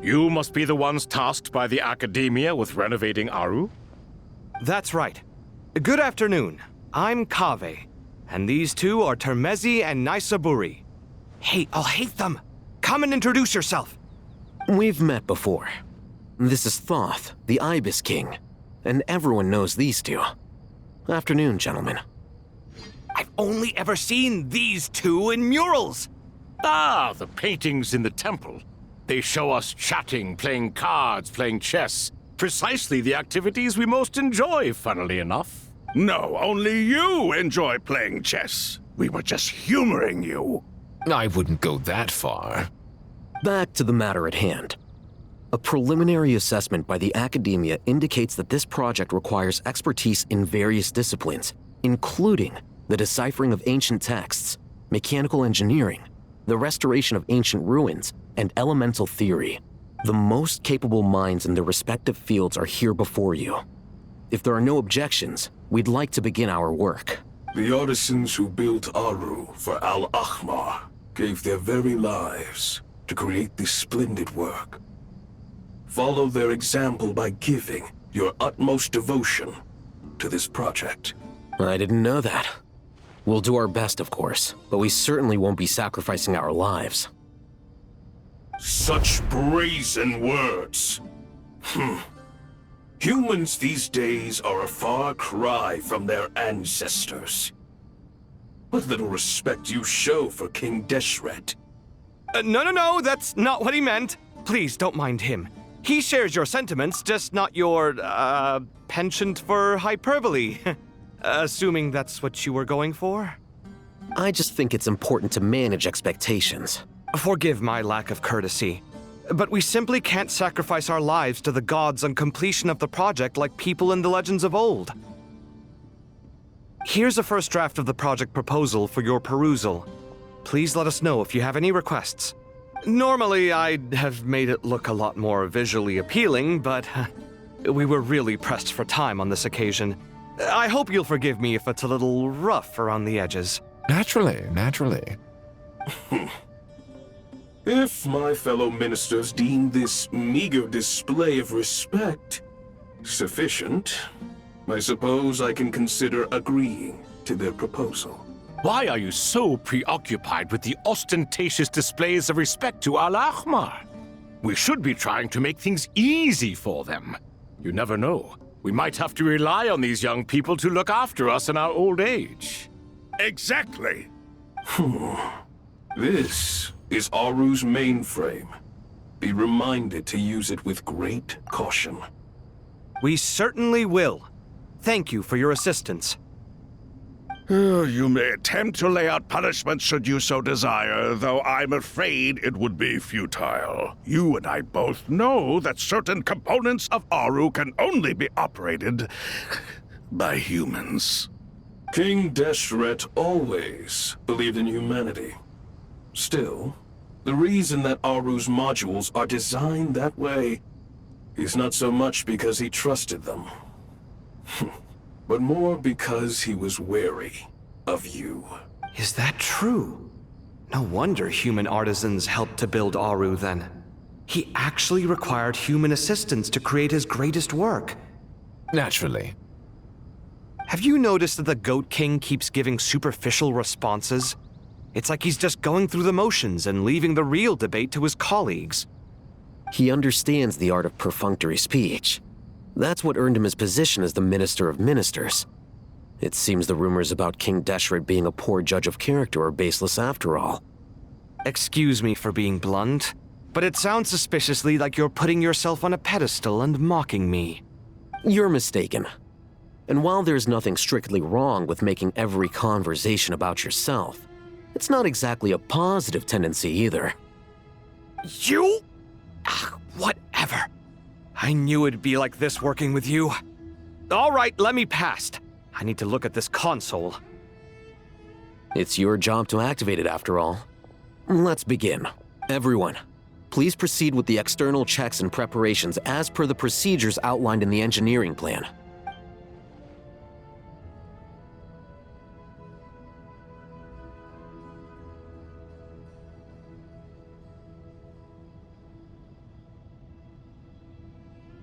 You must be the ones tasked by the Academia with renovating Aru? That's right. Good afternoon. I'm Kaveh, and these two are Termezi and Naisaburi. Hey, I'll hate them! Come and introduce yourself! We've met before. This is Thoth, the Ibis King, and everyone knows these two. Afternoon, gentlemen. I've only ever seen these two in murals! Ah, the paintings in the temple. They show us chatting, playing cards, playing chess. Precisely the activities we most enjoy, funnily enough. No, only you enjoy playing chess. We were just humoring you. I wouldn't go that far. Back to the matter at hand. A preliminary assessment by the Academia indicates that this project requires expertise in various disciplines, including the deciphering of ancient texts, mechanical engineering, the restoration of ancient ruins, and elemental theory. The most capable minds in their respective fields are here before you. If there are no objections, we'd like to begin our work. The artisans who built Aru for Al-Ahmar gave their very lives to create this splendid work. Follow their example by giving your utmost devotion to this project. I didn't know that. We'll do our best, of course, but we certainly won't be sacrificing our lives. Such brazen words. Humans these days are a far cry from their ancestors. What little respect you show for King Deshret. No, that's not what he meant. Please, don't mind him. He shares your sentiments, just not your, penchant for hyperbole. Assuming that's what you were going for? I just think it's important to manage expectations. Forgive my lack of courtesy, but we simply can't sacrifice our lives to the gods on completion of the project like people in the legends of old. Here's a first draft of the project proposal for your perusal. Please let us know if you have any requests. Normally, I'd have made it look a lot more visually appealing, but we were really pressed for time on this occasion. I hope you'll forgive me if it's a little rough around the edges. Naturally. If my fellow ministers deem this meager display of respect sufficient, I suppose I can consider agreeing to their proposal. Why are you so preoccupied with the ostentatious displays of respect to Al-Ahmar? We should be trying to make things easy for them. You never know. We might have to rely on these young people to look after us in our old age. Exactly. This is Aru's mainframe. Be reminded to use it with great caution. We certainly will. Thank you for your assistance. You may attempt to lay out punishment should you so desire, though I'm afraid it would be futile. You and I both know that certain components of Aru can only be operated by humans. King Deshret always believed in humanity. Still, the reason that Aru's modules are designed that way is not so much because he trusted them, but more because he was wary of you. Is that true? No wonder human artisans helped to build Aru then. He actually required human assistance to create his greatest work. Naturally. Have you noticed that the Goat King keeps giving superficial responses? It's like he's just going through the motions and leaving the real debate to his colleagues. He understands the art of perfunctory speech. That's what earned him his position as the Minister of Ministers. It seems the rumors about King Deshret being a poor judge of character are baseless after all. Excuse me for being blunt, but it sounds suspiciously like you're putting yourself on a pedestal and mocking me. You're mistaken. And while there's nothing strictly wrong with making every conversation about yourself, it's not exactly a positive tendency either. You? Whatever. I knew it'd be like this working with you. All right, let me past. I need to look at this console. It's your job to activate it after all. Let's begin. Everyone, please proceed with the external checks and preparations as per the procedures outlined in the engineering plan.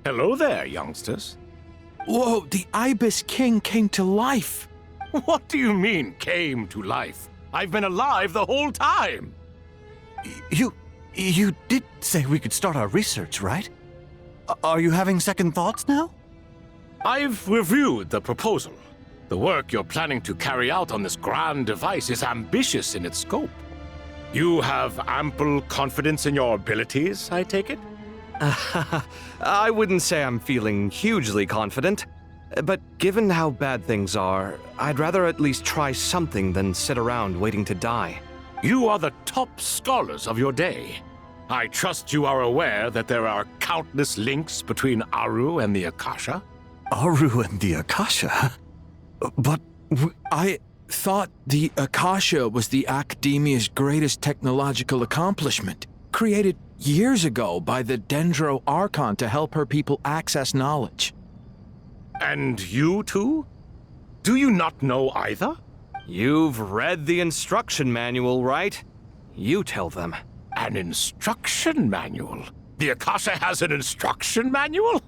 Hello there, youngsters. Whoa, the Ibis King came to life! What do you mean, came to life? I've been alive the whole time! You did say we could start our research, right? Are you having second thoughts now? I've reviewed the proposal. The work you're planning to carry out on this grand device is ambitious in its scope. You have ample confidence in your abilities, I take it? I wouldn't say I'm feeling hugely confident, but given how bad things are, I'd rather at least try something than sit around waiting to die. You are the top scholars of your day. I trust you are aware that there are countless links between Aru and the Akasha? Aru and the Akasha? But I thought the Akasha was the Academia's greatest technological accomplishment, created years ago by the Dendro Archon to help her people access knowledge. And you too? Do you not know either? You've read the instruction manual, right? You tell them. An instruction manual? The Akasha has an instruction manual?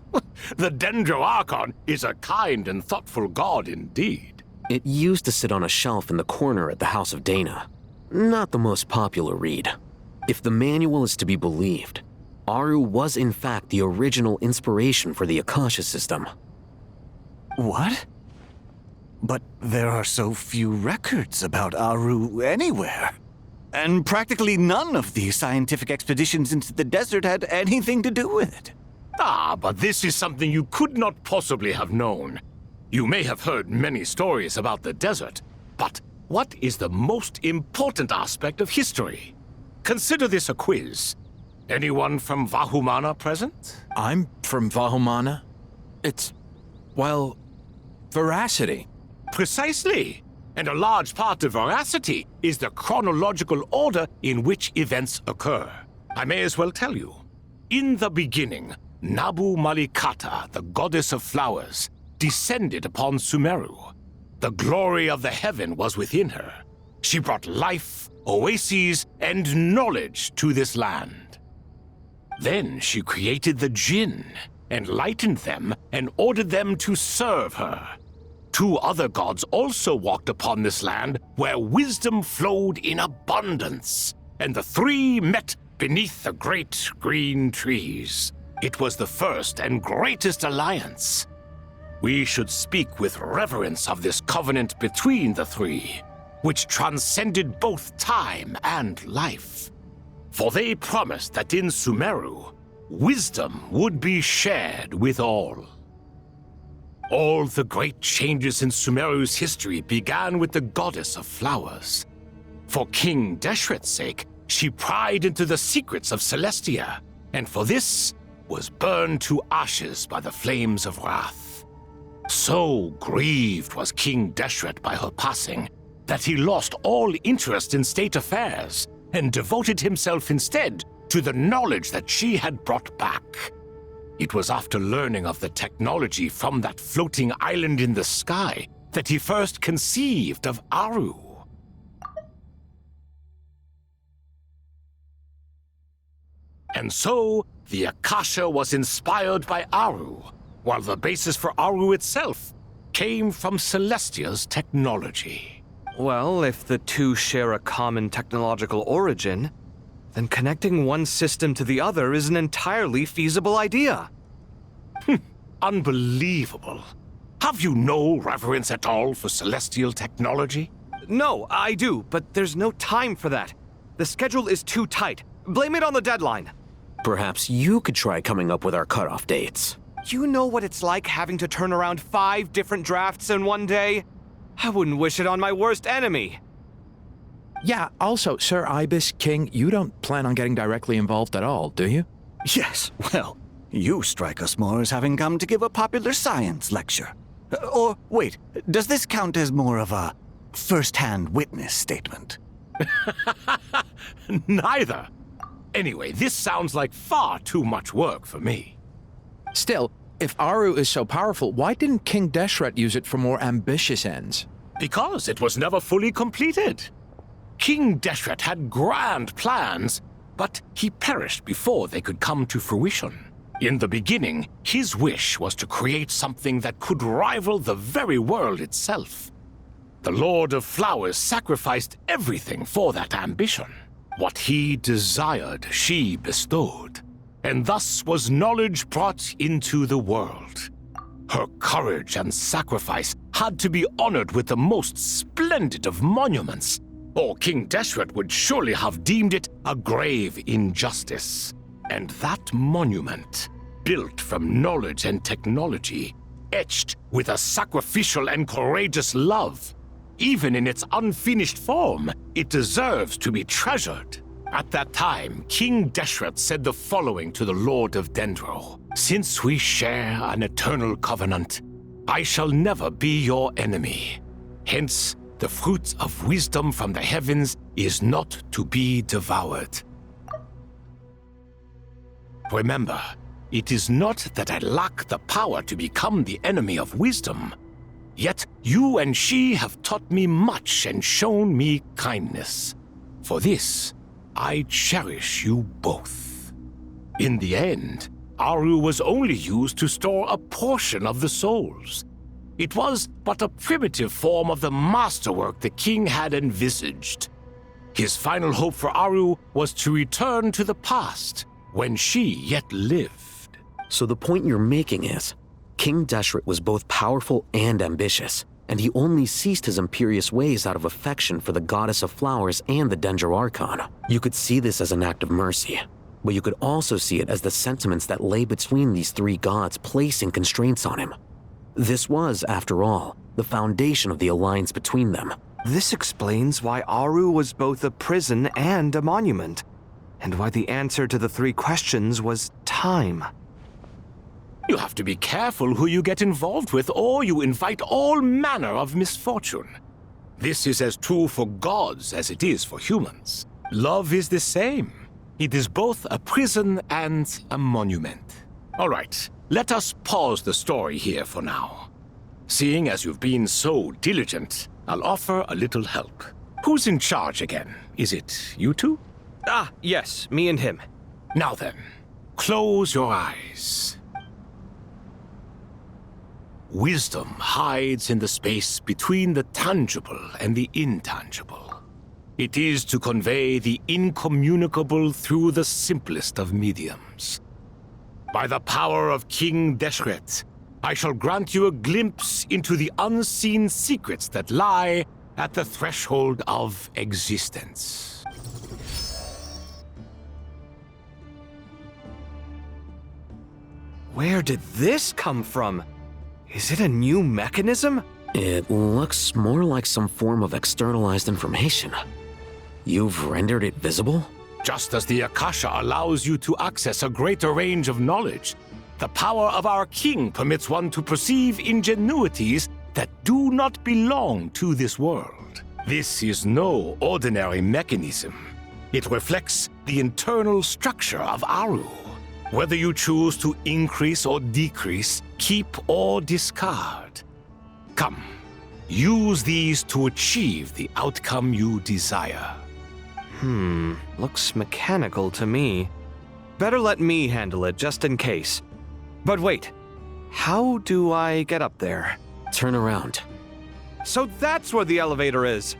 The Dendro Archon is a kind and thoughtful god indeed. It used to sit on a shelf in the corner at the House of Dana. Not the most popular read. If the manual is to be believed, Aru was in fact the original inspiration for the Akasha system. what? But there are so few records about Aru anywhere. And practically none of the scientific expeditions into the desert had anything to do with it. Ah, but this is something you could not possibly have known. You may have heard many stories about the desert, but what is the most important aspect of history? Consider this a quiz. Anyone from Vahumana present? I'm from Vahumana. It's, well, veracity. Precisely. And a large part of veracity is the chronological order in which events occur. I may as well tell you. In the beginning, Nabu Malikata, the goddess of flowers, descended upon Sumeru. The glory of the heaven was within her. She brought life, oases, and knowledge to this land. Then she created the Jinn, enlightened them, and ordered them to serve her. 2 other gods also walked upon this land where wisdom flowed in abundance, and the 3 met beneath the great green trees. It was the first and greatest alliance. We should speak with reverence of this covenant between the 3, which transcended both time and life. For they promised that in Sumeru, wisdom would be shared with all. All the great changes in Sumeru's history began with the goddess of flowers. For King Deshret's sake, she pried into the secrets of Celestia, and for this was burned to ashes by the flames of wrath. So grieved was King Deshret by her passing that he lost all interest in state affairs and devoted himself instead to the knowledge that she had brought back. It was after learning of the technology from that floating island in the sky that he first conceived of Aru. And so, the Akasha was inspired by Aru, while the basis for Aru itself came from Celestia's technology. Well, if the 2 share a common technological origin, then connecting one system to the other is an entirely feasible idea. Unbelievable. Have you no reverence at all for celestial technology? No, I do, but there's no time for that. The schedule is too tight. Blame it on the deadline. Perhaps you could try coming up with our cutoff dates. You know what it's like having to turn around 5 different drafts in one day? I wouldn't wish it on my worst enemy. Yeah, also, Sir Ibis King, you don't plan on getting directly involved at all, do you? Yes, well, you strike us more as having come to give a popular science lecture. Or, wait, does this count as more of a first-hand witness statement? Neither. Anyway, this sounds like far too much work for me. Still, if Aru is so powerful, why didn't King Deshret use it for more ambitious ends? Because it was never fully completed. King Deshret had grand plans, but he perished before they could come to fruition. In the beginning, his wish was to create something that could rival the very world itself. The Lord of Flowers sacrificed everything for that ambition. What he desired, she bestowed. And thus was knowledge brought into the world. Her courage and sacrifice had to be honored with the most splendid of monuments, or King Deshret would surely have deemed it a grave injustice. And that monument, built from knowledge and technology, etched with a sacrificial and courageous love, even in its unfinished form, it deserves to be treasured. At that time, King Deshret said the following to the Lord of Dendro. Since we share an eternal covenant, I shall never be your enemy. Hence, the fruit of wisdom from the heavens is not to be devoured. Remember, it is not that I lack the power to become the enemy of wisdom. Yet you and she have taught me much and shown me kindness. For this, I cherish you both. In the end, Aru was only used to store a portion of the souls. It was but a primitive form of the masterwork the king had envisaged. His final hope for Aru was to return to the past, when she yet lived. So the point you're making is, King Deshret was both powerful and ambitious, and he only ceased his imperious ways out of affection for the Goddess of Flowers and the Dendro Archon. You could see this as an act of mercy, but you could also see it as the sentiments that lay between these three gods placing constraints on him. This was, after all, the foundation of the alliance between them. This explains why Aru was both a prison and a monument, and why the answer to the three questions was time. You have to be careful who you get involved with, or you invite all manner of misfortune. This is as true for gods as it is for humans. Love is the same. It is both a prison and a monument. All right, let us pause the story here for now. Seeing as you've been so diligent, I'll offer a little help. Who's in charge again? Is it you two? Ah, yes, me and him. Now then, close your eyes. Wisdom hides in the space between the tangible and the intangible. It is to convey the incommunicable through the simplest of mediums. By the power of King Deshret, I shall grant you a glimpse into the unseen secrets that lie at the threshold of existence. Where did this come from? Is it a new mechanism? It looks more like some form of externalized information. You've rendered it visible? Just as the Akasha allows you to access a greater range of knowledge, the power of our king permits one to perceive ingenuities that do not belong to this world. This is no ordinary mechanism. It reflects the internal structure of Aru. Whether you choose to increase or decrease, keep or discard. Come, use these to achieve the outcome you desire. Looks mechanical to me. Better let me handle it just in case. But wait, how do I get up there? Turn around. So that's where the elevator is.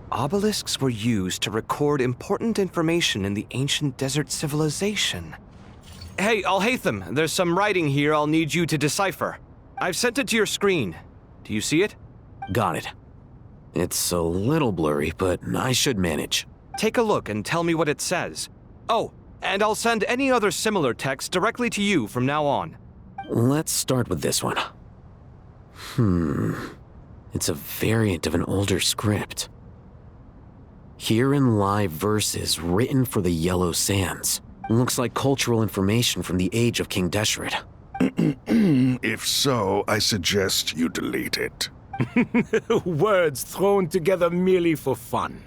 Obelisks were used to record important information in the ancient desert civilization. Hey, Al-Haytham, there's some writing here I'll need you to decipher. I've sent it to your screen. Do you see it? Got it. It's a little blurry, but I should manage. Take a look and tell me what it says. Oh, and I'll send any other similar text directly to you from now on. Let's start with this one. It's a variant of an older script. Herein lie verses written for the Yellow Sands. Looks like cultural information from the age of King Deshret. If so, I suggest you delete it. Words thrown together merely for fun.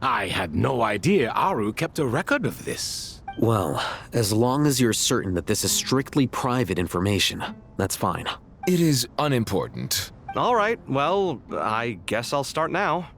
I had no idea Aru kept a record of this. Well, as long as you're certain that this is strictly private information, that's fine. It is unimportant. All right, well, I guess I'll start now.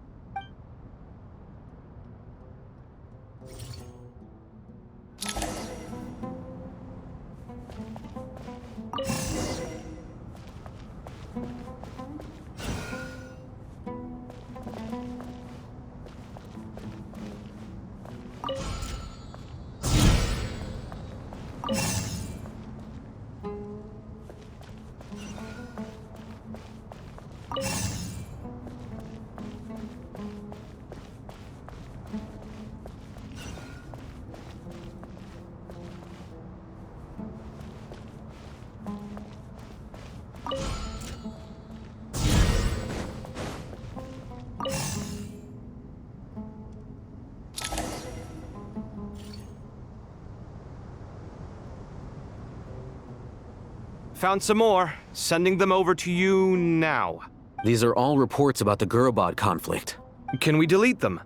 Found some more. Sending them over to you now. These are all reports about the Gurubad conflict. Can we delete them?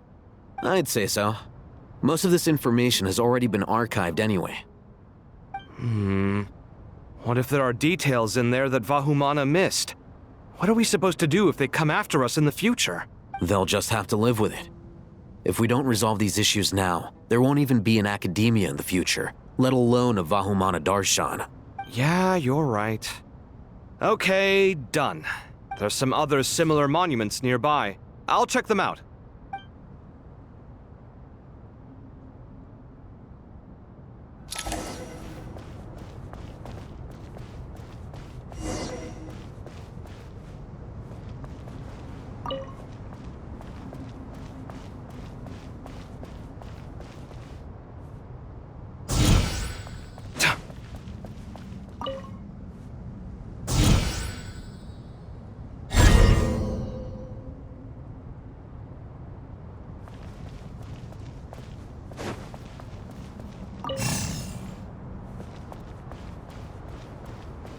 I'd say so. Most of this information has already been archived anyway. What if there are details in there that Vahumana missed? What are we supposed to do if they come after us in the future? They'll just have to live with it. If we don't resolve these issues now, there won't even be an academia in the future, let alone a Vahumana Darshan. Yeah, you're right. Okay, done. There's some other similar monuments nearby. I'll check them out.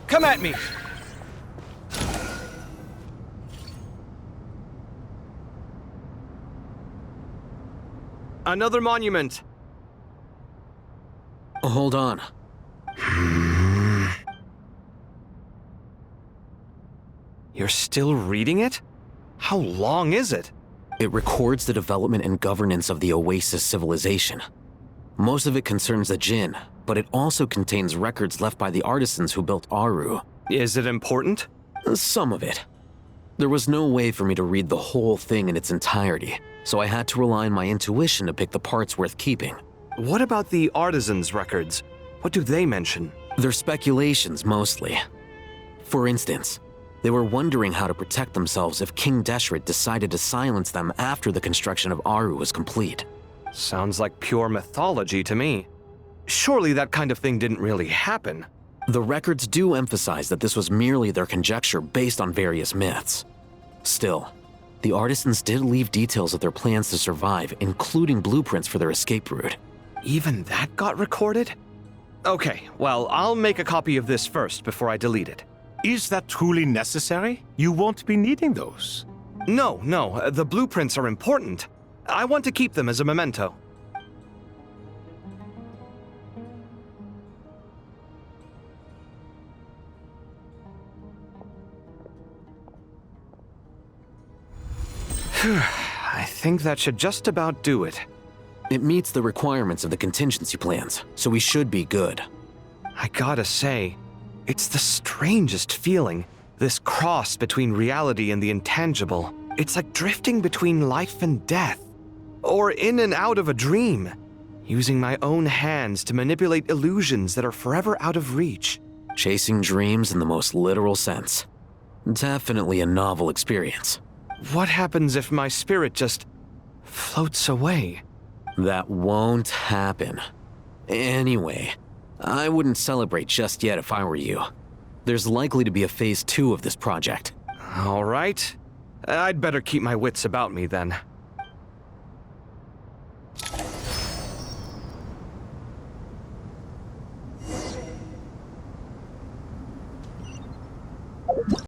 Come at me! Another monument. Hold on. You're still reading it? How long is it? It records the development and governance of the Oasis civilization. Most of it concerns the Jinn, but it also contains records left by the artisans who built Aru. Is it important? Some of it. There was no way for me to read the whole thing in its entirety, so I had to rely on my intuition to pick the parts worth keeping. What about the artisans' records? What do they mention? They're speculations, mostly. For instance, they were wondering how to protect themselves if King Deshret decided to silence them after the construction of Aru was complete. Sounds like pure mythology to me. Surely that kind of thing didn't really happen. The records do emphasize that this was merely their conjecture based on various myths. Still, the artisans did leave details of their plans to survive, including blueprints for their escape route. Even that got recorded? Okay, well, I'll make a copy of this first before I delete it. Is that truly necessary? You won't be needing those. No, the blueprints are important. I want to keep them as a memento. I think that should just about do it. It meets the requirements of the contingency plans, so we should be good. I gotta say, it's the strangest feeling. This cross between reality and the intangible. It's like drifting between life and death. Or in and out of a dream. Using my own hands to manipulate illusions that are forever out of reach. Chasing dreams in the most literal sense. Definitely a novel experience. What happens if my spirit just floats away? That won't happen. Anyway, I wouldn't celebrate just yet if I were you. There's likely to be a phase 2 of this project. All right. I'd better keep my wits about me then.